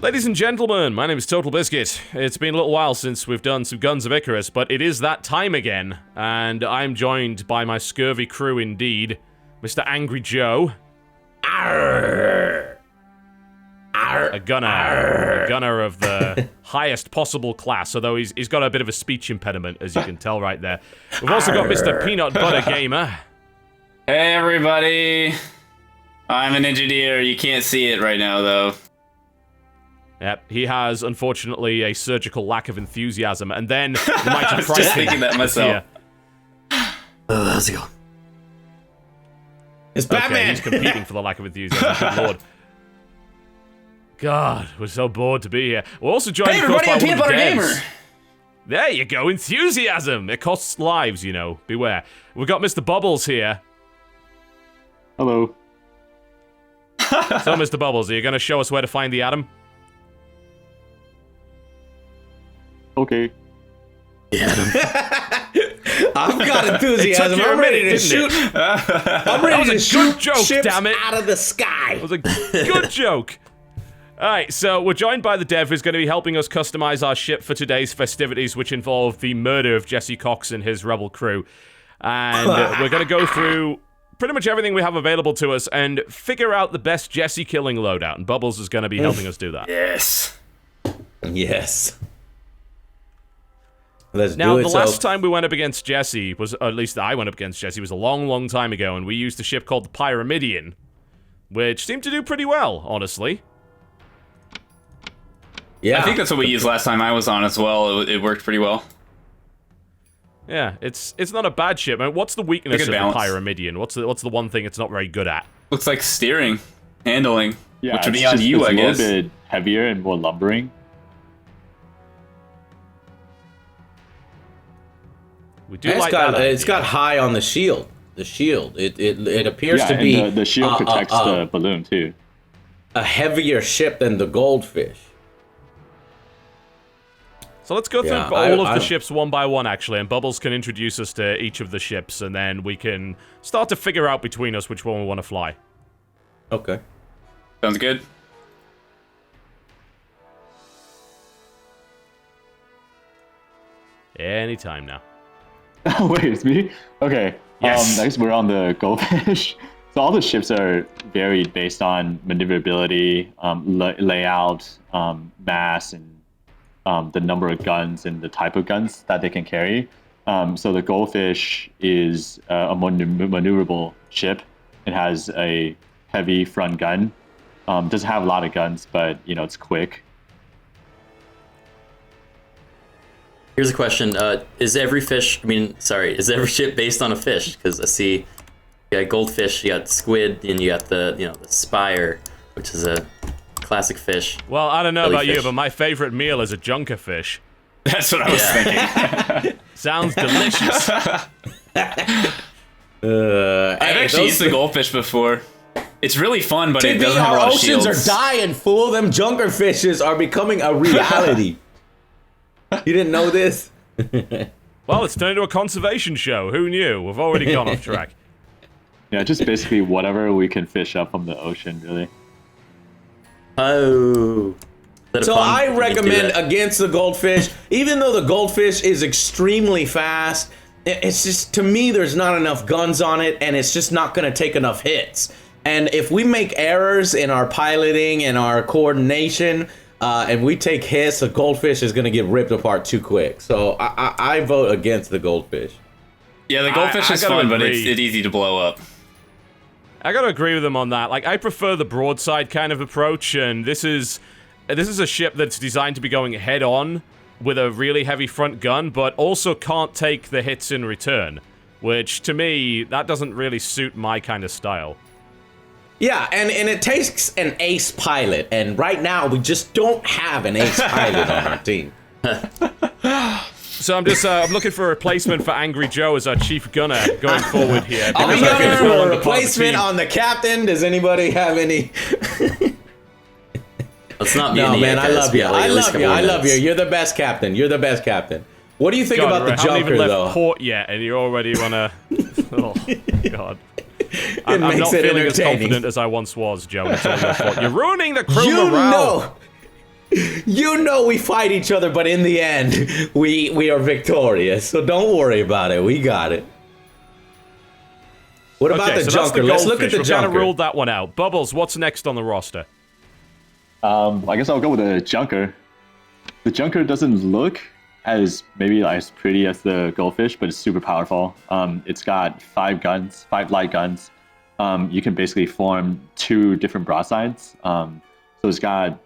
Ladies and gentlemen, my name is TotalBiscuit. It's been a little while since we've done some Guns of Icarus, but it is that time again, and I'm joined by my scurvy crew indeed, Mr. Angry Joe. Arr. Arr. A gunner of the highest possible class, although he's got a bit of a speech impediment, as you can tell right there. We've also got Mr. Peanut Butter Gamer. Hey everybody! I'm an engineer, you can't see it right now though. Yep, he has, unfortunately, a surgical lack of enthusiasm, and then the mighty I was just thinking that myself. How's it going? It's Okay, Batman! he's competing for the lack of enthusiasm, good lord. God, we're so bored to be here. We're also joined, Hey of course, everybody, by I'm one Peanut of the Butter devs. Gamer! There you go, enthusiasm! It costs lives, you know, beware. We've got Mr. Bubbles here. Hello. So, Mr. Bubbles, are you going to show us where to find the atom? Okay. I've got enthusiasm. I'm ready to shoot. I'm ready to shoot joke, ships damn it. out of the sky. That was a good joke. Alright, so we're joined by the dev who's going to be helping us customize our ship for today's festivities, which involve the murder of Jesse Cox and his rebel crew. And we're going to go through pretty much everything we have available to us and figure out the best Jesse killing loadout. And Bubbles is going to be helping us do that. Yes. Yes. Let's Now, do it. the last time we went up against Jesse was, or at least I went up against Jesse, was a long, long time ago, and we used a ship called the Pyramidan, which seemed to do pretty well, honestly. Yeah. I think that's what we used last time I was on as well. It worked pretty well. Yeah, it's not a bad ship. I mean, what's the weakness of the balance. Pyramidan? What's the one thing it's not very good at? Looks like steering, handling, Yeah, which would be it's on just- you, it's I guess. a little bit heavier and more lumbering. We do It's like got, that. it's idea. got high on the shield. The shield. It appears Yeah, to be and the shield protects the balloon too. a heavier ship than the Goldfish. So let's go through Yeah, all of I- the ships one by one, actually, and Bubbles can introduce us to each of the ships, and then we can start to figure out between us which one we want to fly. Okay. Sounds good. Anytime now. Oh wait, it's me? Okay. Yes. I guess we're on the Goldfish. So all the ships are varied based on maneuverability, layout, mass, and the number of guns and the type of guns that they can carry. So the Goldfish is a more maneuverable ship. It has a heavy front gun. Doesn't have a lot of guns, but you know it's quick. Here's a question: is every ship based on a fish? Because I see you got Goldfish, you got Squid, and you got the Spire, which is a classic fish. Well, I don't know about you, Jellyfish. but my favorite meal is a junkerfish. That's what I was thinking. Sounds delicious. I've Hey, actually used the Goldfish before. It's really fun, but it doesn't have a our lot of oceans shields. are dying, fool. Them junker fishes are becoming a reality. You didn't know this? Well, it's turned into a conservation show. Who knew? We've already gone off track. Yeah, just basically whatever we can fish up from the ocean, really. Oh. Is that a So pun? I You can do recommend that. against the Goldfish, even though the Goldfish is extremely fast, it's just, to me, there's not enough guns on it, and it's just not going to take enough hits. And if we make errors in our piloting and our coordination, and we take hits, the Goldfish is going to get ripped apart too quick. So I vote against the Goldfish. Yeah, the Goldfish I is gotta fun, but agree. it's easy to blow up. I gotta agree with them on that. Like, I prefer the broadside kind of approach, and this is a ship that's designed to be going head-on with a really heavy front gun, but also can't take the hits in return, which, to me, that doesn't really suit my kind of style. Yeah, and it takes an ace pilot, and right now we just don't have an ace pilot on our team. So I'm just I'm looking for a replacement for Angry Joe as our chief gunner going forward here. I'm because I think it's no looking for longer a part of the replacement team. on the captain. Does anybody have any? Let's not be No, in the man, I AFS, love you. but like I at least love a you. couple I of love you. minutes. You're the best captain. You're the best captain. What do you think God, about the I haven't even Junker, left though? port yet, and you already wanna... Oh, God. It I'm makes not it feeling as entertaining. confident as I once was, Joe. It's all your fault. You're ruining the crew You morale. know, You know we fight each other, but in the end, we are victorious. So don't worry about it. We got it. What about the so Junker? That's Let's look at the We've Junker. kind of ruled that one out. Bubbles, what's next on the roster? I guess I'll go with the Junker. The Junker doesn't look as maybe as pretty as the Goldfish, but it's super powerful. It's got 5 guns, 5 light guns. You can basically form 2 different broadsides. So it's got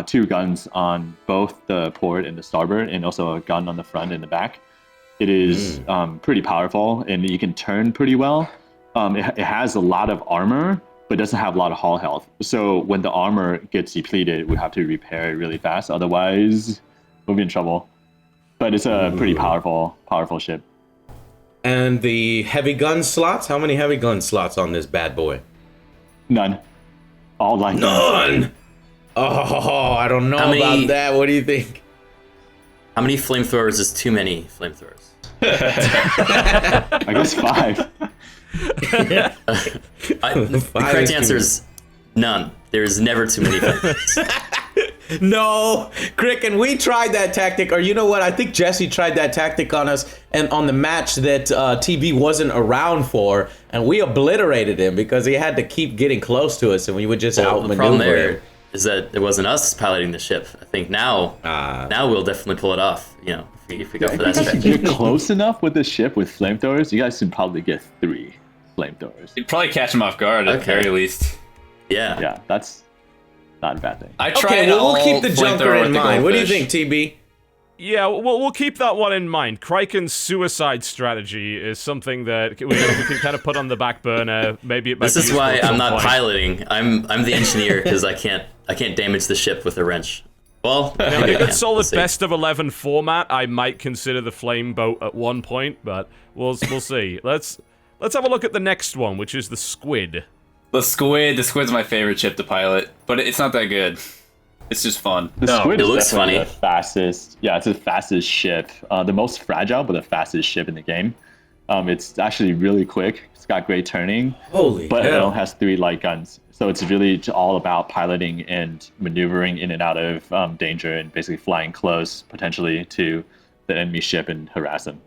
2 guns on both the port and the starboard, and also a gun on the front and the back. It is pretty powerful, and you can turn pretty well. It has a lot of armor, but doesn't have a lot of hull health. So when the armor gets depleted, we have to repair it really fast. Otherwise, we'll be in trouble. But it's a pretty powerful ship. And the heavy gun slots? How many heavy gun slots on this bad boy? None. All light guns. None! Oh, I don't know about that. What do you think? How many flamethrowers is too many flamethrowers? I guess 5. The correct answer is none. There's never too many flamethrowers. No, Crick, and we tried that tactic, or you know what? I think Jesse tried that tactic on us, and on the match that TB wasn't around for, and we obliterated him because he had to keep getting close to us, and we would just The problem outmaneuver there him. is that it wasn't us piloting the ship. I think now we'll definitely pull it off. You know, if we go for that If strategy. you're close enough with the ship with flamethrowers, you guys can probably get 3 flamethrowers. You'd probably catch him off guard at the very least. Yeah. Yeah, that's not a bad thing. I tried Okay, well, we'll keep the all Junker flamethrower in with the mind. What do you Goldfish. think, TB? Yeah, we'll keep that one in mind. Kraken's suicide strategy is something that we can kind of put on the back burner. Maybe it might This be is useful why at some I'm not point. piloting. I'm the engineer because I can't damage the ship with a wrench. Well, In maybe a I good can. solid We'll see. best of 11 format, I might consider the flame boat at one point, but we'll see. Let's have a look at the next one, which is the Squid. The Squid's my favorite ship to pilot, but it's not that good. It's just fun. The Squid it is looks definitely funny. the fastest. Yeah, it's the fastest ship. The most fragile, but the fastest ship in the game. It's actually really quick. It's got great turning. Holy But it hell. only has 3 light guns. So it's really all about piloting and maneuvering in and out of danger and basically flying close, potentially, to the enemy ship and harass them.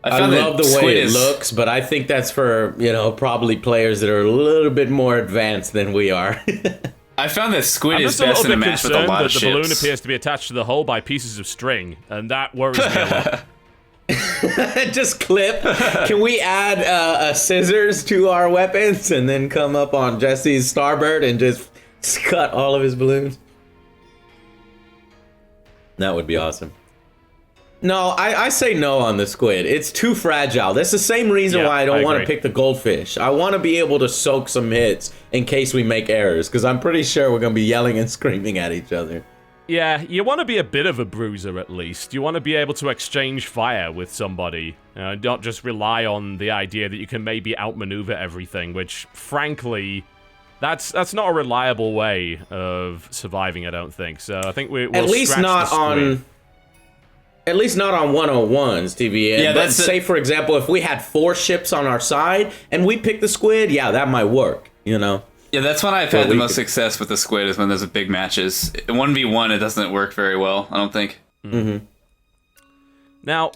I found that love the way Squid it is- looks, but I think that's for, probably players that are a little bit more advanced than we are. I found that Squid I'm is just a best little in a bit match with a concerned lot that of the ships. balloon appears to be attached to the hull by pieces of string, and that worries me a lot. Just clip. Can we add scissors to our weapons and then come up on Jesse's starboard and just cut all of his balloons? That would be awesome. No, I say no on the Squid. It's too fragile. That's the same reason Yeah, why I don't I want to agree. pick the Goldfish. I want to be able to soak some hits in case we make errors, because I'm pretty sure we're going to be yelling and screaming at each other. Yeah, you want to be a bit of a bruiser at least. You want to be able to exchange fire with somebody. Not just rely on the idea that you can maybe outmaneuver everything, which, frankly, that's not a reliable way of surviving, I don't think. So I think we'll At least scratch not the Squid. on... At least not on 101s, TVA. Yeah, but that's say, for example, if we had 4 ships on our side and we pick the Squid, yeah, that might work, Yeah, that's when I've Well, had the we most could- success with the Squid, is when there's a big matches. 1v1, it doesn't work very well, I don't think. Now,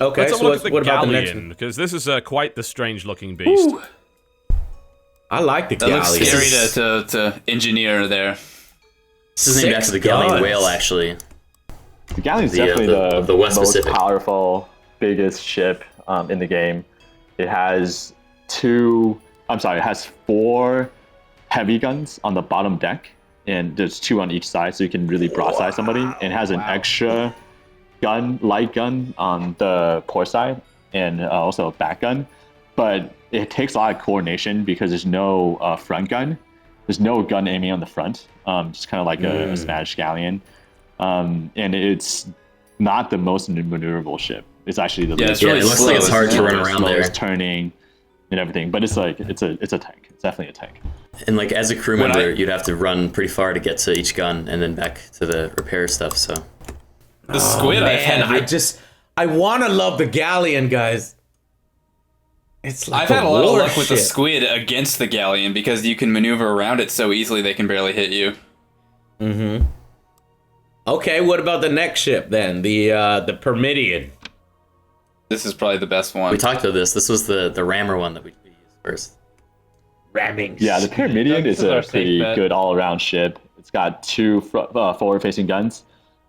Okay, let's have so a look at the what about the next Gallion, one? because this is quite the strange-looking beast. Ooh, I like the that looks Gallion. scary to engineer there. This is named after the 6 Gallion guns. whale, actually. The Galleon's The, definitely the West most Pacific. powerful, biggest ship in the game. It has 4 heavy guns on the bottom deck, and there's 2 on each side, so you can really broadside somebody. And it has an extra light gun on the port side, and also a back gun. But it takes a lot of coordination because there's no front gun. There's no gun aiming on the front, just kind of like a Spanish Galleon. And it's not the most maneuverable ship. It's actually the Yeah, least. it's really it looks like it's slow, hard to isn't it? run around there. slowest turning and everything, but it's like it's a tank. It's definitely a tank. And like as a crew When member, I- you'd have to run pretty far to get to each gun and then back to the repair stuff. So The Squid, I've Man, had I want to love the Galleon, guys. It's like I've had a lot of war luck with the ship. Squid against the Galleon because you can maneuver around it so easily they can barely hit you. Okay, what about the next ship then? The Pyramidan. This is probably the best one. We talked about this. This was the rammer one that we used first. Ramming. Yeah, the Pyramidan This is is our a safe pretty bet. good all-around ship. It's got two forward-facing guns,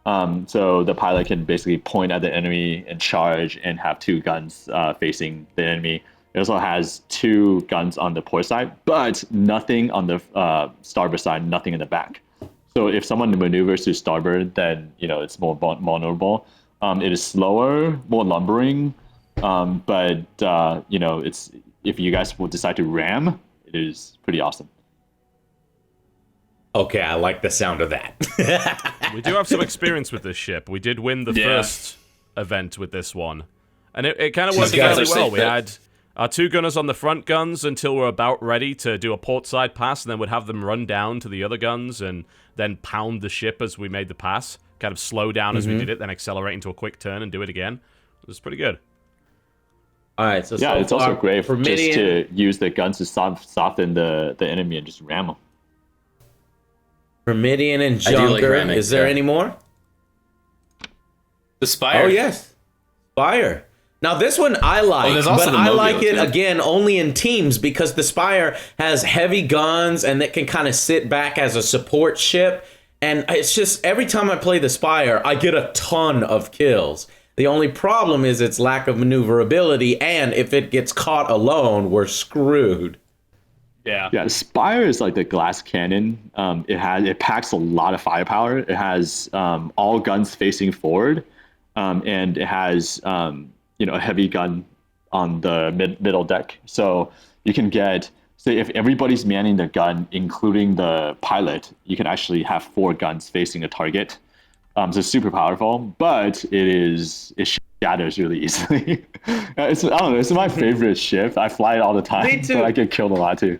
so the pilot can basically point at the enemy and charge, and have two guns facing the enemy. It also has two guns on the port side, but nothing on the starboard side, nothing in the back. So if someone maneuvers to starboard, then it's more vulnerable. It is slower, more lumbering, but it's if you guys will decide to ram, it is pretty awesome. Okay, I like the sound of that. We do have some experience with this ship. We did win the first event with this one, and it kind of worked guys fairly are well. safe We bet. had our two gunners on the front guns until we're about ready to do a port side pass, and then we'd have them run down to the other guns and then pound the ship as we made the pass. Kind of slow down as we did it, then accelerate into a quick turn and do it again. It was pretty good. All right, so Yeah, it's far, also great just Pyramidan- to use the guns to soften the enemy and just ram them. Pyramidan and I do like Junker. ramming, Is there yeah. any more? The Spire. Oh yes, Spire. Now this one I like, there's also but the I Mobula, like it too. again only in teams because the Spire has heavy guns and it can kind of sit back as a support ship. And it's just every time I play the Spire, I get a ton of kills. The only problem is its lack of maneuverability, and if it gets caught alone, we're screwed. Yeah. Yeah, Spire is like the glass cannon. It packs a lot of firepower. It has all guns facing forward, and it has a heavy gun on the middle deck. So you can get, say, if everybody's manning the gun, including the pilot, you can actually have 4 guns facing a target. So it's super powerful, but it shatters really easily. I don't know. It's my favorite ship. I fly it all the time, Me too. but I get killed a lot too.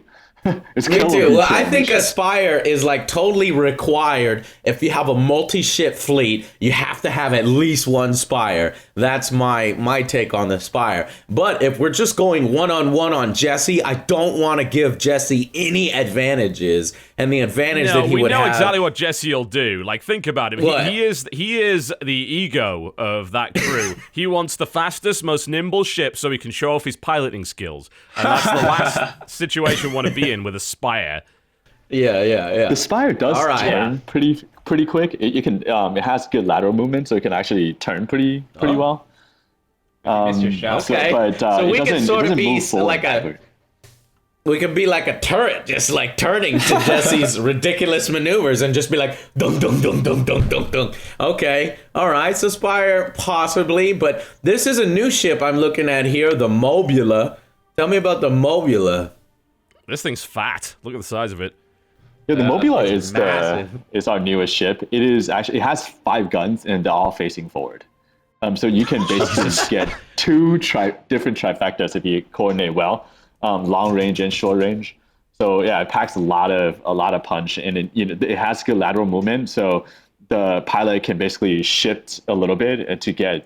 It's Me killer too. when Well, you I kill think the ship. Aspire is like totally required. If you have a multi-ship fleet, you have to have at least one Spire. That's my take on the Spire. But if we're just going one-on-one on Jesse, I don't want to give Jesse any advantages. And the advantage No, that he we would know have... exactly what Jesse will do. Like, think about him. What? He is the ego of that crew. He wants the fastest, most nimble ship so he can show off his piloting skills. And that's the last situation we want to be in with a Spire. Yeah. The Spire does All right. turn pretty quick. It has good lateral movement, so it can actually turn pretty well. Missed your shot. Okay. So we it can doesn't- sort it of doesn't be move forward like a- ever. We could be like a turret, just like turning to Jesse's ridiculous maneuvers and just be like, dunk, dunk, dunk, dunk, dunk, dunk, dunk. Okay, all right, so Spire possibly, but this is a new ship I'm looking at here, the Mobula. Tell me about the Mobula. This thing's fat. Look at the size of it. Yeah, the Mobula it's is massive. is our newest ship. It has 5 guns and they're all facing forward. So you can basically get 2 different trifectas if you coordinate well. Long range and short range. So yeah, it packs a lot of punch, and it has good lateral movement. So the pilot can basically shift a little bit to get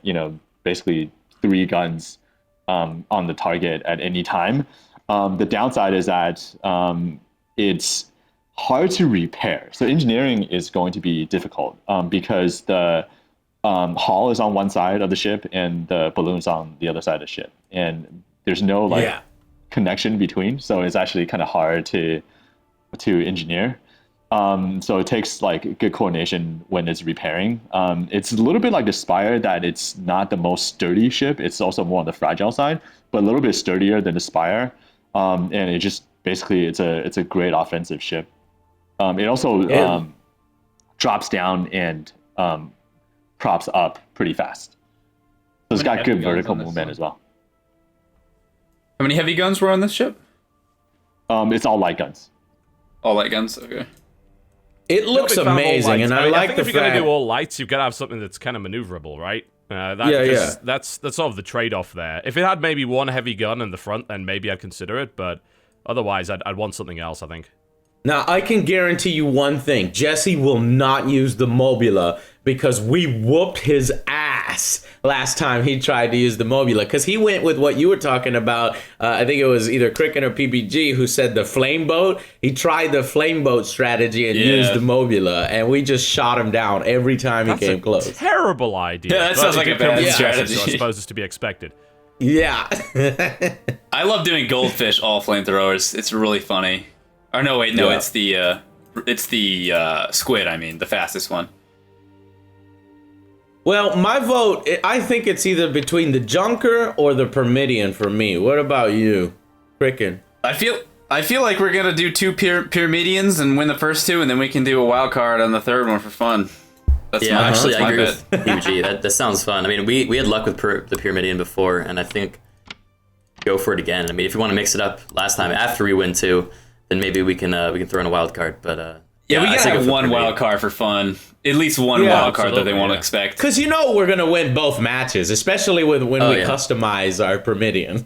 basically 3 guns on the target at any time. The downside is that it's hard to repair. So engineering is going to be difficult because the hull is on one side of the ship and the balloon's on the other side of the ship, and there's no connection between, so it's actually kind of hard to engineer. So it takes like good coordination when it's repairing. It's a little bit like the Spire, that it's not the most sturdy ship. It's also more on the fragile side, but a little bit sturdier than the Spire. And it just basically it's a great offensive ship. It also drops down and props up pretty fast. So it's got heavy good guns vertical on this movement one? as well. How many heavy guns were on this ship? It's all light guns. All light guns. Okay. It looks Big fan of all amazing, lights. and I mean, like think the if you're fact... gonna do all lights, you've got to have something that's kind of maneuverable, right? Yeah. That's sort of the trade-off there. If it had maybe one heavy gun in the front, then maybe I'd consider it. But otherwise, I'd want something else, I think. Now, I can guarantee you one thing. Jesse will not use the Mobula because we whooped his ass ass last time he tried to use the Mobula, because he went with what you were talking about. I think it was either Cricket or PBG who said the flame boat. He tried the flame boat strategy and used the Mobula, and we just shot him down every time he came close. Terrible idea. Yeah, that sounds like a bad strategy. So I suppose it's to be expected. Yeah. I love doing Goldfish all flamethrowers. It's really funny. Or no, wait, no, it's the Squid. I mean, the fastest one. Well, my vote, I think it's either between the Junker or the Pyramidan for me. What about you, Cricket? I feel like we're gonna do 2 Pyramidians and win the first 2, and then we can do a wild card on the third one for fun. That's Yeah, actually, I agree bet. with PUG. That sounds fun. I mean, we had luck with the Pyramidian before, and I think go for it again. I mean, if you want to mix it up last time after we win 2, then maybe we can throw in a wild card. But yeah, we I gotta say go have for one Pyramidian. wild card for fun. At least one wild card that they won't expect. Because you know we're going to win both matches, especially when we customize our Pyramidan.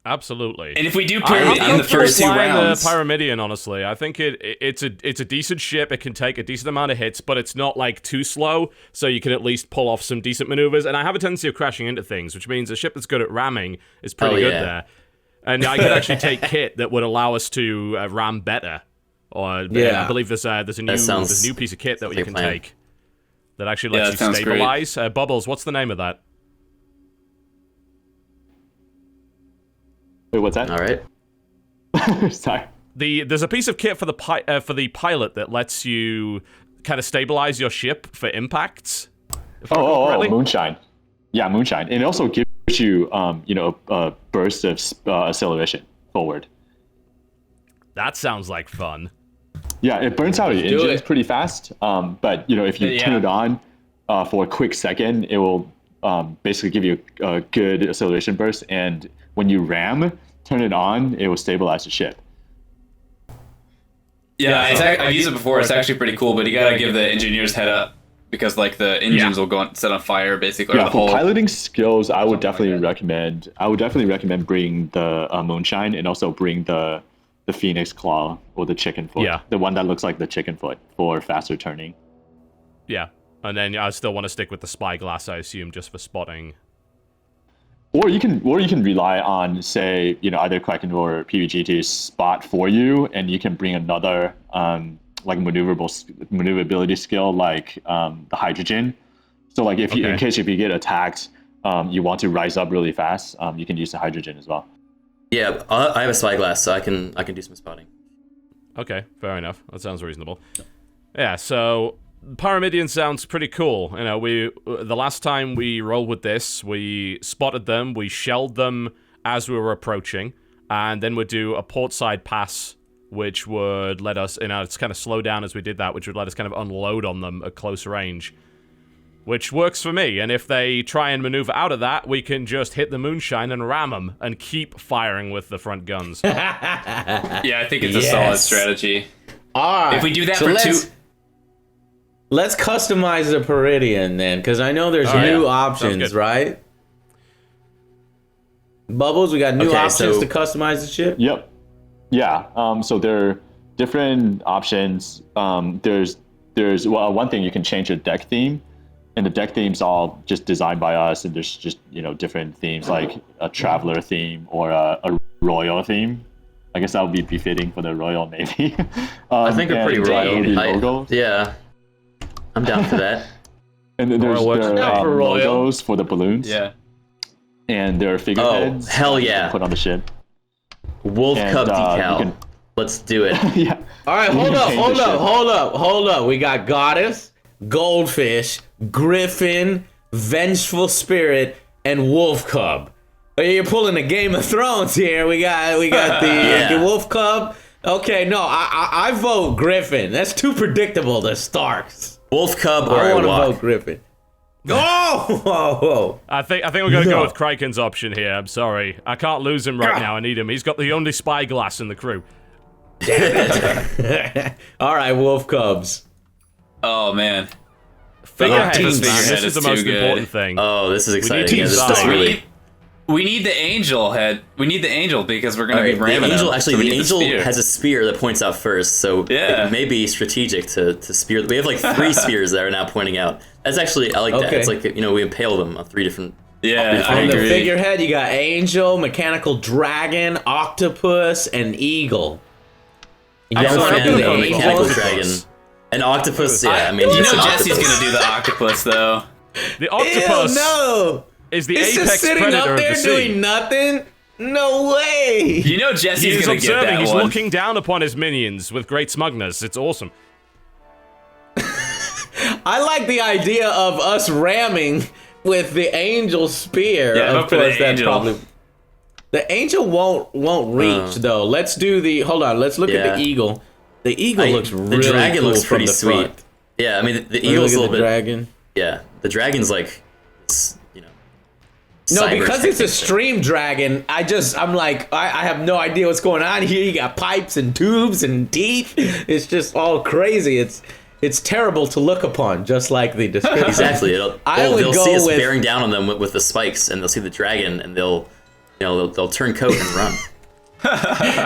Absolutely. And if we do I'm Pyramid in the first 2 rounds, the Pyramidan, honestly, I think it's a decent ship. It can take a decent amount of hits, but it's not like too slow, so you can at least pull off some decent maneuvers. And I have a tendency of crashing into things, which means a ship that's good at ramming is pretty good there. And I could actually take kit that would allow us to ram better. Or I believe there's a new piece of kit that you can take that actually lets you stabilize. Bubbles, what's the name of that? Wait, what's that? All right. Sorry. There's a piece of kit for the pilot that lets you kind of stabilize your ship for impacts. Oh, moonshine. Yeah, moonshine. And it also gives you, a burst of acceleration forward. That sounds like fun. Yeah, it burns out your engines pretty fast. But if you turn it on for a quick second, it will basically give you a good acceleration burst. And when you ram, turn it on, it will stabilize the ship. Yeah, I've used it before. It's actually pretty cool, but you gotta give the engineers head up because like the engines will go set on fire basically. Yeah, for piloting skills, I would definitely recommend bringing the moonshine and also bring the Phoenix Claw or the chicken foot. Yeah. The one that looks like the chicken foot for faster turning. Yeah, and then I still want to stick with the spyglass, I assume, just for spotting. Or you can rely on, say, either Kraken or PVG to spot for you, and you can bring another like maneuverability skill like the hydrogen. So like if you get attacked, you want to rise up really fast, you can use the hydrogen as well. Yeah, I have a spyglass, so I can do some spotting. Okay, fair enough. That sounds reasonable. Yeah, so Pyramidian sounds pretty cool. The last time we rolled with this, we spotted them, we shelled them as we were approaching, and then we'd do a portside pass, which would let us, it's kind of slow down as we did that, which would let us kind of unload on them at close range, which works for me. And if they try and maneuver out of that, we can just hit the moonshine and ram them and keep firing with the front guns. Yeah, I think it's a solid strategy. All right. If we do that for 2... Let's customize the Pyramidan then, because I know there's new options, right? Bubbles, we got new options to customize the ship? Yep. Yeah. So there are different options. There's one thing, you can change your deck theme, and the deck theme's all just designed by us, and there's just different themes like a traveler theme or a royal theme. I guess that would be befitting for the Royal Navy. I think a pretty royal. Yeah. I'm down for that. And then there are logos for the balloons. Yeah. And there are figureheads. Oh, hell yeah. Put on the ship. Wolf Cub decal. Let's do it. Yeah. All right, hold up. We got Goddess, Goldfish, Griffin, Vengeful Spirit, and Wolf Cub. You're pulling a Game of Thrones here. We got the Wolf Cub. Okay, no, I vote Griffin. That's too predictable, the Starks. Wolf Cub or I want to walk. vote Griffin. Oh! I think we're going to go with Kraken's option here. I'm sorry. I can't lose him right now. I need him. He's got the only spyglass in the crew. All right, Wolf Cubs. Oh, man. Figureheads, Figurehead this is the most important thing. Oh, this is exciting. team This size. really... We need the angel head. We need the angel because we're gonna All be right, ramming the angel him. actually, So we the need angel spear. has a spear that points out first, so Yeah. it may be strategic to spear. We have like 3 spears that are now pointing out. That's actually, I like that. Okay. It's like, you know, we impale them on 3 different. Yeah, I On the agree. figurehead, you got angel, mechanical dragon, octopus, and eagle. You I'm don't a I'm forget fan gonna the of go a for mechanical angel. octopus. dragon. An octopus, yeah. I mean, You it's know an Jesse's octopus. gonna do the octopus though. The Ew, octopus no! is the It's apex just sitting predator up of there the sea. doing nothing? No way! You know Jesse's He's gonna get observing. that He's one. looking down upon his minions with great smugness. It's awesome. I like the idea of us ramming with the angel spear. Yeah, of vote for the course, that angel. probably. The angel won't reach though. Let's do the. Hold on. Let's look at Yeah. the eagle. The eagle looks really The dragon cool looks from pretty the sweet. front. Yeah, I mean, the Look eagle's at a little the bit. dragon. Yeah, the dragon's like, you know. No, cyber because it's a technique. stream dragon. I'm like, I have no idea what's going on here. You got pipes and tubes and teeth. It's just all crazy. It's terrible to look upon, just like the description. Exactly. They'll go see us with- bearing down on them with the spikes, and they'll see the dragon, and they'll turn coat and run.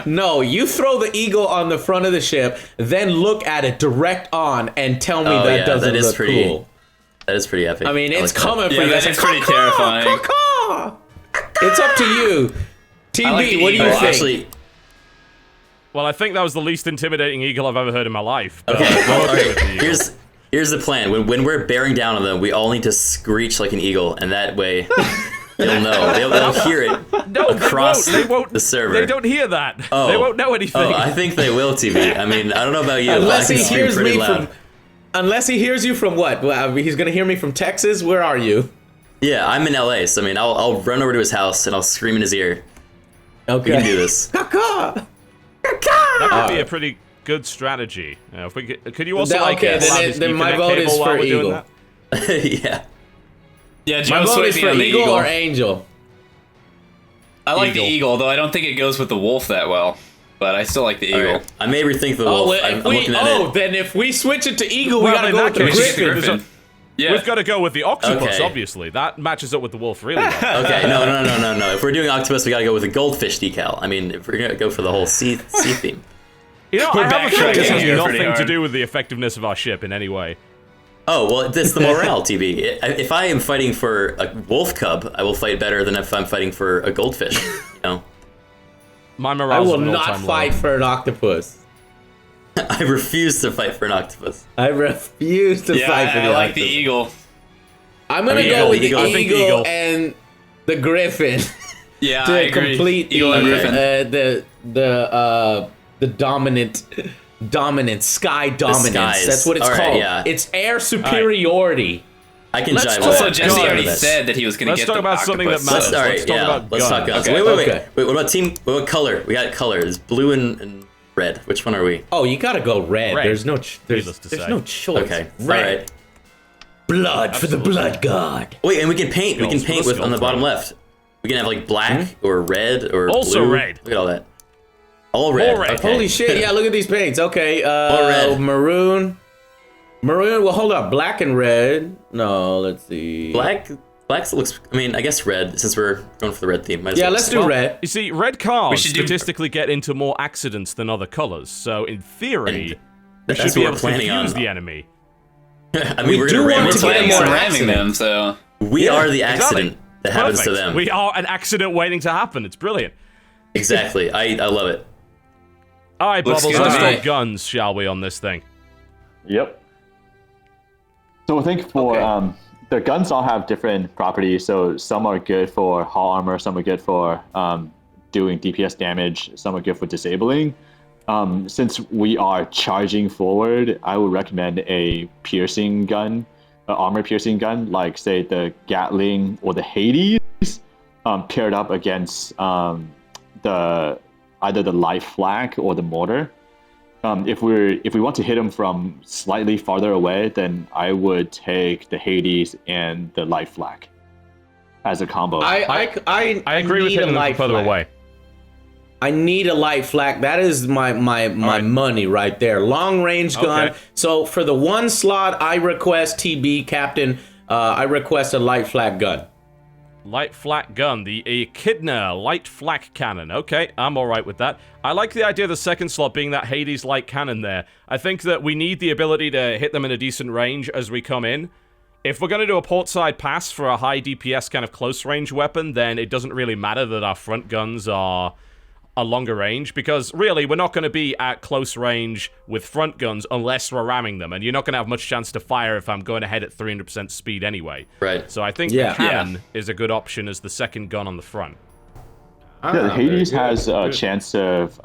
No, you throw the eagle on the front of the ship, then look at it direct on and tell me Oh, that yeah, doesn't that is look pretty- cool. That is pretty epic. I mean, I it's like that. coming for Yeah, you. that is pretty terrifying. Caw-caw! It's up to you. TB, like the what do you eagle. think? Actually, Well, I think that was the least intimidating eagle I've ever heard in my life. But okay. I'm All okay with the right. eagle. Here's the plan. When we're bearing down on them, we all need to screech like an eagle, and that way they'll know. They'll hear it No, across they won't. the server. They don't hear that. Oh. They won't know anything. Oh, I think they will, TV. I mean, I don't know about you, but I Unless can he scream hears pretty me loud. from, unless he hears you from what? Well, he's gonna hear me from Texas. Where are you? Yeah, I'm in LA, so I mean, I'll run over to his house and I'll scream in his ear. Okay. We can do this. Caw-caw! That would be a pretty good strategy. If we could you also like Okay, allow then this then my Ethernet vote cable is while for we're doing eagle. that? Yeah. Yeah, My Joe's vote is swiping for on the eagle eagle. or angel. I like Eagle. the eagle, though I don't think it goes with the wolf that well. But I still like the All eagle. right. I may rethink the Oh, wolf. well, I'm if we, looking at it. then if we switch it to eagle, we Well, gotta in go that with the case, We should griffin. do Griffin. Yeah. We've got to go with the octopus, Okay. obviously. That matches up with the wolf really well. Okay, no. If we're doing octopus, we gotta go with a goldfish decal. I mean, if we're gonna go for the whole sea theme. You know, We're I have a feeling this backtracking has here nothing pretty to hard. do with the effectiveness of our ship in any way. Oh well, it's the morale, TB. If I am fighting for a wolf cub, I will fight better than if I'm fighting for a goldfish. You know, My I morale's will at an not all-time fight low. for an octopus. I refuse to fight for an octopus. I refuse to Yeah, fight for the I like the octopus. eagle. I'm gonna Eagle, go with eagle. the I think eagle, eagle. and the griffin Yeah, I to agree. complete Eagle and the Griffin. the dominant sky dominance. skies. That's what it's All right, called. yeah. It's air superiority. I can Let's jive talk with Also, that. Jesse Guns. already said that he was going to Let's get talk the about something that octopus. matters. All right, Let's talk yeah. about Let's talk guns. guns. Okay. Wait. Okay. What about team? What color? We got color. There's blue and red. Which one are we? Oh, you gotta go red. Red. There's no Needless to there's say. no choice. Okay. Red. All right. Blood for the blood god. Wait, and we can paint. We can Skulls, paint the with on the skulls, bottom right. left. We can have like black or red or Also blue. red. Look at all that. All red. All red. Okay. Holy shit! Yeah, look at these paints. Okay, red. maroon. Well, hold up. Black and red. No, let's see. Black looks. I mean, I guess red. Since we're going for the red theme. Might as Yeah, well let's stick- do Well, red. You see, red cars should do- statistically get into more accidents than other colors, so in theory, we that's should be what able we're to planning confuse on. the enemy. I mean, We we're do gonna ram want We're to into get planning more on them. ramming accident. them, so... We are the accident Exactly. that happens to Perfect. them. We are an accident waiting to happen. It's brilliant. Exactly. I love it. All right, Looks Bubbles, good let's to me. talk guns, shall we, on this thing? Yep. So I think for Okay. the guns all have different properties. So some are good for hull armor, some are good for doing DPS damage, some are good for disabling. Since we are charging forward, I would recommend a piercing gun, an armor piercing gun, like say the Gatling or the Hades, paired up against either the light flak or the mortar. If we want to hit them from slightly farther away, then I would take the Hades and the light flak as a combo. I agree with need a hitting them light from further flak. away. I need a light flak. That is my right. money right there. Long range gun. Okay. So for the one slot, I request TB captain. I request a light flak gun. Light flak gun, the Echidna light flak cannon. Okay, I'm alright with that. I like the idea of the second slot being that Hades light cannon there. I think that we need the ability to hit them in a decent range as we come in. If we're going to do a portside pass for a high DPS kind of close range weapon, then it doesn't really matter that our front guns are a longer range, because really we're not going to be at close range with front guns unless we're ramming them, and you're not going to have much chance to fire if I'm going ahead at 300% speed anyway. Right. So I think the cannon is a good option as the second gun on the front. Yeah, Hades has a chance of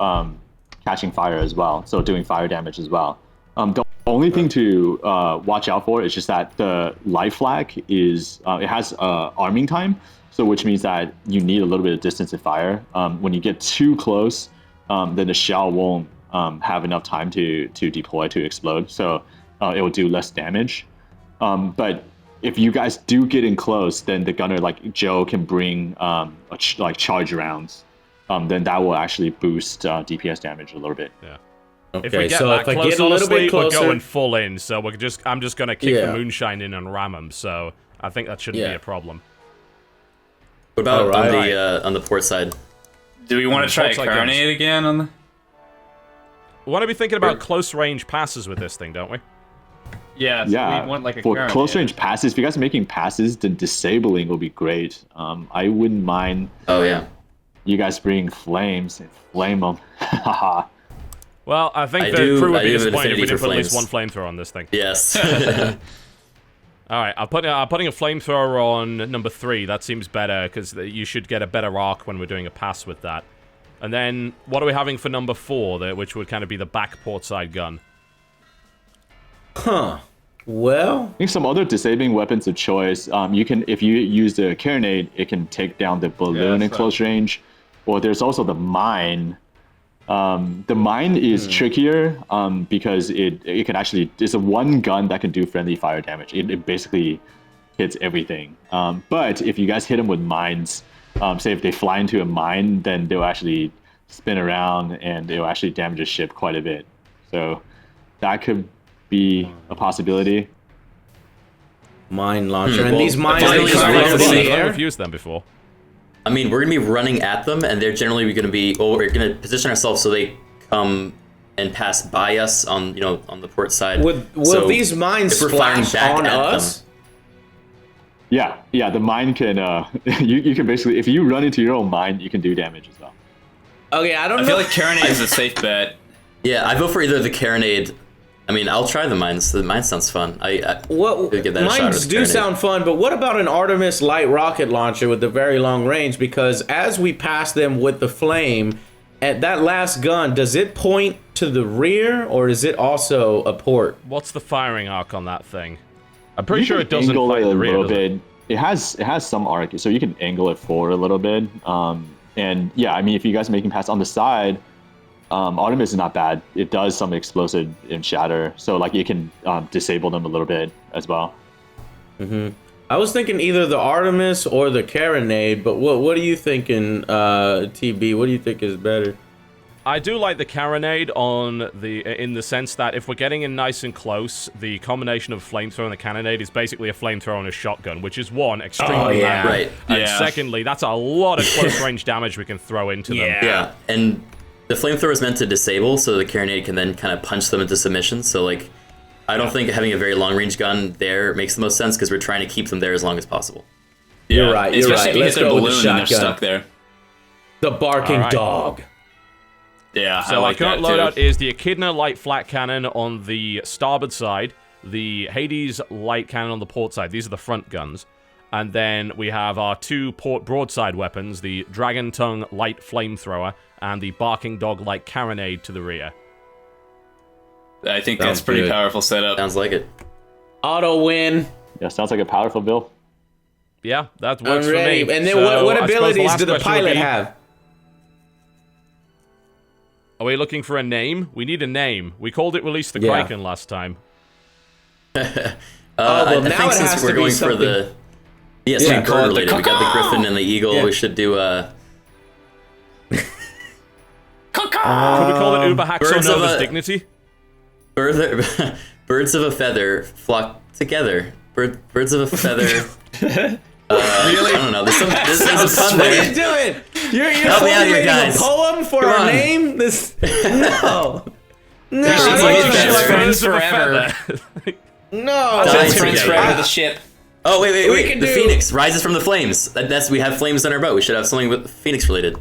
catching fire as well, so doing fire damage as well. The only thing to watch out for is just that the light flag is it has arming time. So which means that you need a little bit of distance to fire. When you get too close, then the shell won't have enough time to deploy to explode. So it will do less damage. But if you guys do get in close, then the gunner like Joe can bring like charge rounds. Then that will actually boost DPS damage a little bit. Yeah. Okay, If we get so that if I close, get a little honestly, bit closer, we're going full in. So I'm just gonna kick the moonshine in and ram them. So I think that shouldn't be a problem. What about on the port side? Do we want to try Portside Carnade again on the? We want to be thinking about close range passes with this thing, don't we? Yeah, so Yeah, we want like a for Carnade. close range passes, if you guys are making passes, then disabling will be great. I wouldn't mind Oh yeah. you guys bring flames and flame them. Haha. Well, I think I the do- crew would I be do have an disappointed if we affinity didn't for put at least one flames. flamethrower on this thing. Yes. Alright, I'm putting a flamethrower on number 3. That seems better, because you should get a better arc when we're doing a pass with that. And then, what are we having for number 4, which would kind of be the back port side gun? Well, I think some other disabling weapons of choice. You can, if you use the carronade, it can take down the balloon in close range. Or there's also the mine. The mine is trickier because it can actually, it's a one gun that can do friendly fire damage. It basically hits everything. But if you guys hit them with mines, say if they fly into a mine, then they'll actually spin around and they'll actually damage a ship quite a bit. So that could be a possibility. mine launcher, and well, these mines generally they just it's float really in the air. I've used them before. I mean, we're gonna be running at them, and they're generally gonna be. Well, we're gonna position ourselves so they come and pass by us on, on the port side. Will So these mines if we're firing splash back on at us? Yeah, the mine can, you can basically, if you run into your own mine, you can do damage as well. Okay, I don't I know. feel like Carnade is a safe bet. Yeah, I vote for either the carronade. I mean, I'll try the mines. The mine sounds fun. Well, We'll give that a shot mines with the do carronade. sound fun, but what about an Artemis light rocket launcher with the very long range? Because as we pass them with the flame, at that last gun, does it point to the rear, or is it also a port? What's the firing arc on that thing? I'm pretty You sure can it doesn't angle fight it a the rear, little does it? bit. It has some arc, so you can angle it forward a little bit. And yeah, I mean, if you guys are making pass on the side, Artemis is not bad. It does some explosive and shatter, so like you can disable them a little bit as well. I was thinking either the Artemis or the carronade, but what are you thinking, TB? What do you think is better? I do like the carronade in the sense that if we're getting in nice and close, the combination of flamethrower and the cannonade is basically a flamethrower and a shotgun, which is one, extremely loud. Right. And Yeah. secondly, that's a lot of close range damage we can throw into them. Yeah, and the flamethrower is meant to disable, so the carronade can then kind of punch them into submission. So like, I don't think having a very long range gun there makes the most sense because we're trying to keep them there as long as possible. You're right. Especially if you Let's hit their go with the balloon and they're shotgun. stuck there. The barking All right. dog. Yeah, So I like our current that loadout too. is the Echidna light flat cannon on the starboard side, the Hades light cannon on the port side. These are the front guns. And then we have our two port broadside weapons, the Dragon Tongue light flamethrower and the Barking Dog light carronade to the rear. I think Sounds that's pretty good. powerful setup. Sounds like it. Auto win. Yeah, sounds like a powerful build. Yeah, that I'm works for ready. me. And then So what I suppose abilities last do the question would pilot be, have? Are we looking for a name? We need a name. We called it Release the Yeah. Kraken last time. well, I now think it since has we're to be going for the Yeah, something call it bird the related. We got the griffin and the eagle. Yeah. We should do Could we call it Uber Birds of Nova's a- Dignity? birds of a feather flock together. Birds of a feather. Really? I don't know. There's a ton What are you there. doing? You're Help me out here, formulating guys. a poem for Come our on. name? This no. No, She's I like, don't best know. friends Birds of a forever. feather. No. Die Best friends together. forever. The ship. Oh wait, We can the do- Phoenix rises from the flames. We have flames on our boat. We should have something with Phoenix related.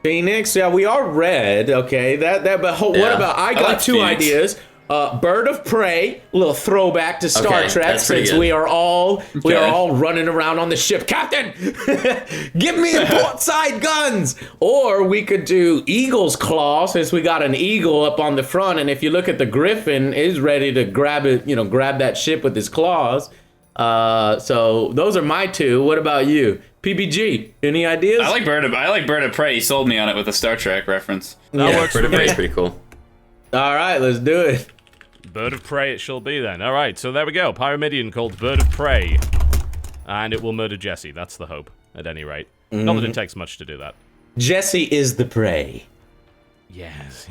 Phoenix, yeah, we are red. Okay, but what Yeah. about? I got like two Phoenix. ideas. Bird of Prey, little throwback to Star Okay, Trek, that's pretty since good. we are all running around on the ship. Captain, give me the port side guns. Or we could do Eagle's Claw, since we got an eagle up on the front, and if you look at the Griffin, is ready to grab it. Grab that ship with his claws. So those are my two. What about you, PBG? Any ideas? I like Bird of Prey. You sold me on it with a Star Trek reference. That works Bird for of Prey me. is pretty cool. All right, let's do it. Bird of Prey it shall be then. Alright, so there we go. Pyramidian called Bird of Prey. And it will murder Jesse. That's the hope, at any rate. Not that it takes much to do that. Jesse is the prey. Yes.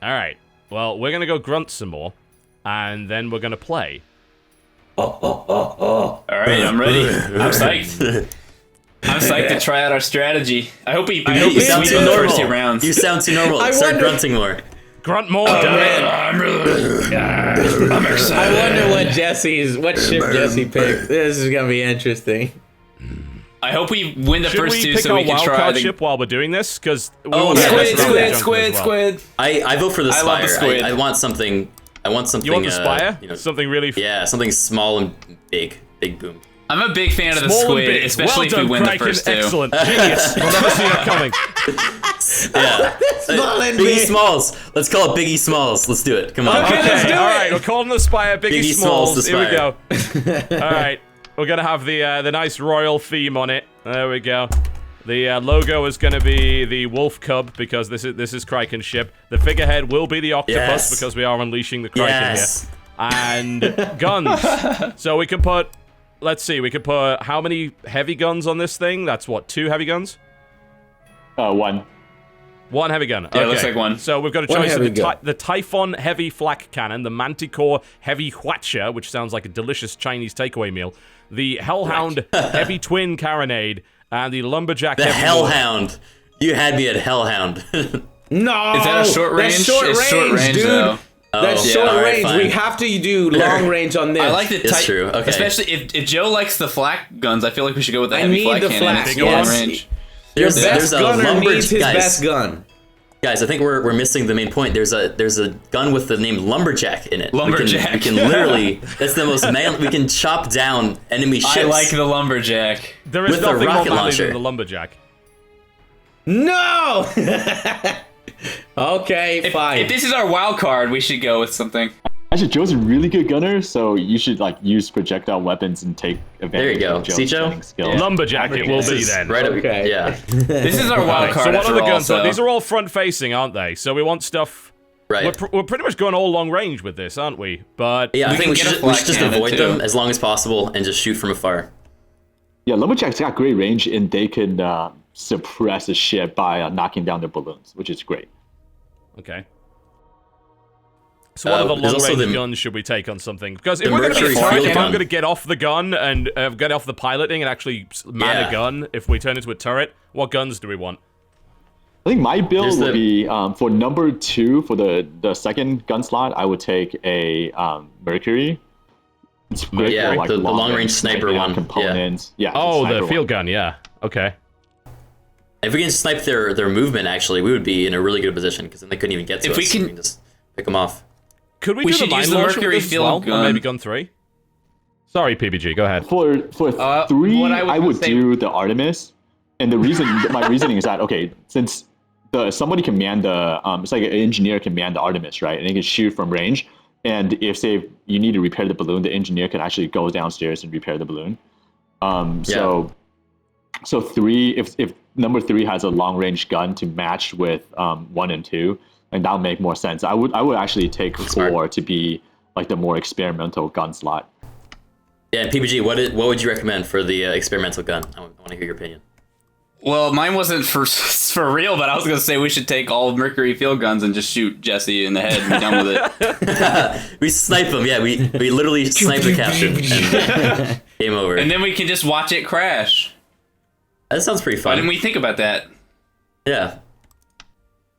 Alright, well, we're gonna go grunt some more. And then we're gonna play. All right, I'm ready. I'm psyched. I'm psyched to try out our strategy. I hope we You sound sweep too in the first two normal. rounds. You sound too normal. I Start wonder- grunting more. Grunt more, damn it! I'm I excited. wonder what ship Jesse picked. This is gonna be interesting. I hope we win the Should first we two pick so our we can try wildcard the ship while we're doing this? Because we Oh, want to yeah, get that's this right. round jungle as well. I vote for the I love the Spire. Squid. I want something. I want something. You want the Spire? Something really Yeah, something small and big. Big boom. I'm a big fan of the small and Squid, big. especially well if we win the Kraken. first two. Excellent. Genius. We'll never see that coming. Yeah. Small and Biggie big. Smalls. Let's call it Biggie Smalls. Let's do it. Come on. Okay. Let's do all it. right, we're calling the Spire Biggy Biggie Smalls. Smalls, the Here we go. All right, we're gonna have the nice royal theme on it. There we go. The logo is going to be the wolf cub because this is Kraken's ship. The figurehead will be the octopus Yes. because we are unleashing the Kraken Yes. here. And guns. So we can put, let's see, we could put how many heavy guns on this thing? That's what, 2 heavy guns? One. 1 heavy gun. Yeah, Okay. looks like one. So we've got a One choice of heavy gun. the Typhon heavy flak cannon, the Manticore heavy Hwatcher, which sounds like a delicious Chinese takeaway meal, the Hellhound heavy twin carronade, and the Lumberjack The heavy mortar. Hellhound. You had me at Hellhound. No, Is that a short range? That's short It's range, short range, dude. though. That's yeah, short all right, range. fine. We have to do long range on this. I like the It's tight. true, okay. Especially if Joe likes the flak guns, I feel like we should go with the I heavy need flak the cannon. flak, It's long yes. range. Your There's best a gunner needs his guys. best gun. Guys, I think we're missing the main point. There's a gun with the name Lumberjack in it. Lumberjack. We can literally. That's the most man. We can chop down enemy ships. I like the lumberjack. There is With a nothing more rocket manly launcher. than the Lumberjack. No. Okay, fine. If this is our wild card, we should go with something. Actually, Joe's a really good gunner, so you should like use projectile weapons and take advantage you go. of Joe's See, Joe? gunning skills. Lumberjack it will be then. Right up. Okay. Yeah. This is our wild card. So what after are the all, guns? so- These are all front facing, aren't they? So we want stuff. Right. We're pretty much going all long range with this, aren't we? But Yeah, I think can we get a should, we should flak just cannon, avoid too. them as long as possible and just shoot from afar. Yeah, lumberjacks got great range, and they can suppress a ship by knocking down their balloons, which is great. okay. So what other there's long also range the- guns should we take on something? Because the if we're going to be Mercury fine, field if I'm gun. going to get off the gun and get off the piloting and actually man Yeah. a gun, if we turn into a turret, what guns do we want? I think my build Here's would the- be for number 2 for the second gun slot. I would take a Mercury. It's great Yeah, for like the long-range range sniper sniping on one, components. Yeah. Oh, sniper the field one. gun, yeah. Okay. If we can snipe their movement, actually, we would be in a really good position because then they couldn't even get to If us. we so can- just pick them off. Could we, We do the should mine use the launcher with Mercury this as field well? Or gun. maybe gun 3? Sorry, PBG, go ahead. For 3, what I was I gonna would say- do the Artemis, and the reason my reasoning is that okay, since somebody can man the it's like an engineer can man the Artemis, right, and they can shoot from range. And if say you need to repair the balloon, the engineer can actually go downstairs and repair the balloon. So 3, if number 3 has a long range gun to match with 1 and 2, and that'll make more sense. I would actually take 4 to be like the more experimental gun slot. Yeah, and PBG, what would you recommend for the experimental gun? I want to hear your opinion. Well, mine wasn't for real, but I was gonna say we should take all mercury field guns and just shoot Jesse in the head and be done with it. We snipe him. Yeah, we literally snipe the captain. And game over. And then we can just watch it crash. That sounds pretty Why fun. didn't we think about that? Yeah.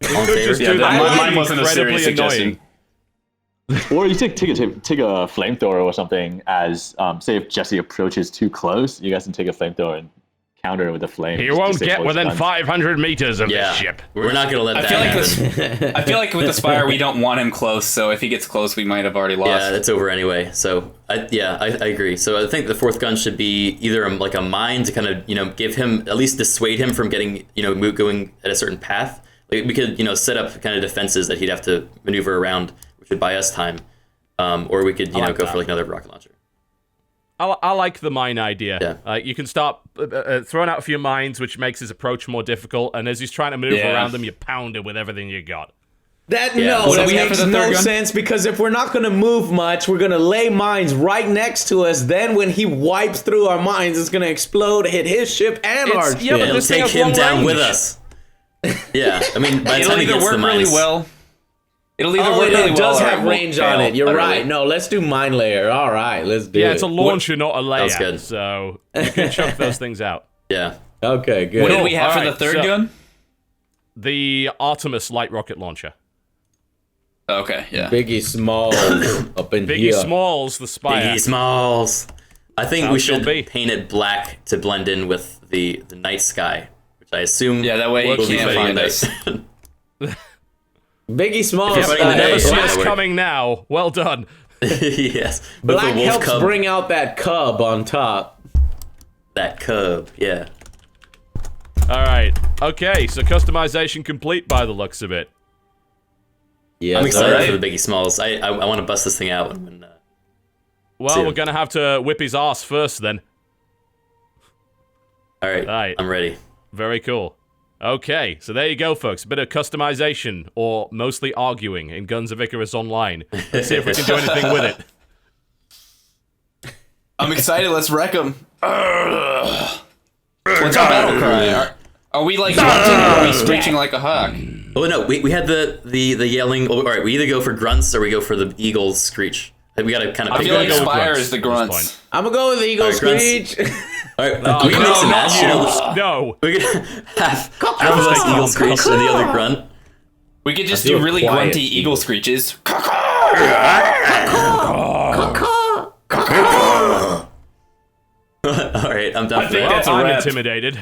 We All in could favor? just Yeah, do that- that. mine wasn't a serious Incredibly suggestion. Or you take a flamethrower or something as say if Jesse approaches too close, you guys can take a flamethrower and counter with a flame. He just to won't save get most within guns. 500 meters of Yeah. this ship. We're not gonna let I that feel like happen. I feel like with the Spire we don't want him close, so if he gets close we might have already lost. Yeah, it's over anyway. So I agree. So I think the fourth gun should be either like a mine to kind of give him at least dissuade him from getting going at a certain path. Like we could set up kind of defenses that he'd have to maneuver around, which would buy us time. Or we could like go that. for like another rocket launcher. I like the mine idea. Yeah. You can start throwing out a few mines, which makes his approach more difficult, and as he's trying to maneuver Yeah. around them, you pound it with everything you got. That Yeah. no, What that do we have makes for the third no gun? sense because if we're not gonna move much, we're gonna lay mines right next to us. Then when he wipes through our mines, it's gonna explode, hit his ship and It's- our yeah, ship. but It'll this thing take has him long down range. with us. Yeah, I mean by the It'll time he either gets work the really mines, well. It'll either Oh, work really it does well or have it won't range on fail it. You're utterly. right. No, let's do mine layer. All right, let's do it. Yeah, it's a launcher, not a layer. That's good. So you can chunk those things out. Yeah. Okay, good. What did we have for Alright, the third so- gun? The Artemis light rocket launcher. Okay, yeah. Biggy Smalls up in Biggy here. Smalls, the Spire. Biggy Smalls. I think we Sounds should good. paint it black to blend in with the night sky, which I assume. Yeah, that way will you be can't fitting find at us. night. Biggy Smalls. If you're fighting the day, Never see yeah, us we're- coming now. Well done. Yes. With Black the wolf helps cub. bring out that cub on top. That cub. Yeah. All right. Okay, so customization complete by the looks of it. Yeah, I'm excited alright. for the Biggie Smalls. I want to bust this thing out when Well, Soon. we're gonna have to whip his ass first, then. all right, Right. I'm ready. Very cool. Okay, so there you go, folks. A bit of customization, or mostly arguing, in Guns of Icarus Online. Let's see if we can do anything with it. I'm excited. Let's wreck them. What's our battle cry? Are we like grunting or are we screeching like a hawk? Oh no, we had the yelling. Oh, all right, we either go for grunts or we go for the eagle screech. We gotta kind of. I I'm feel gonna like go with Spire grunts is the at this grunts. point. I'm gonna go with the Eagle Alright, grunts. Screech. All right, we can mix and match. You know, No. we could half of us eagle screech and the other grunt. We could just I feel do really quiet. grunty eagle screeches. All right, I'm done for think that. that's a I'm wrap. intimidated.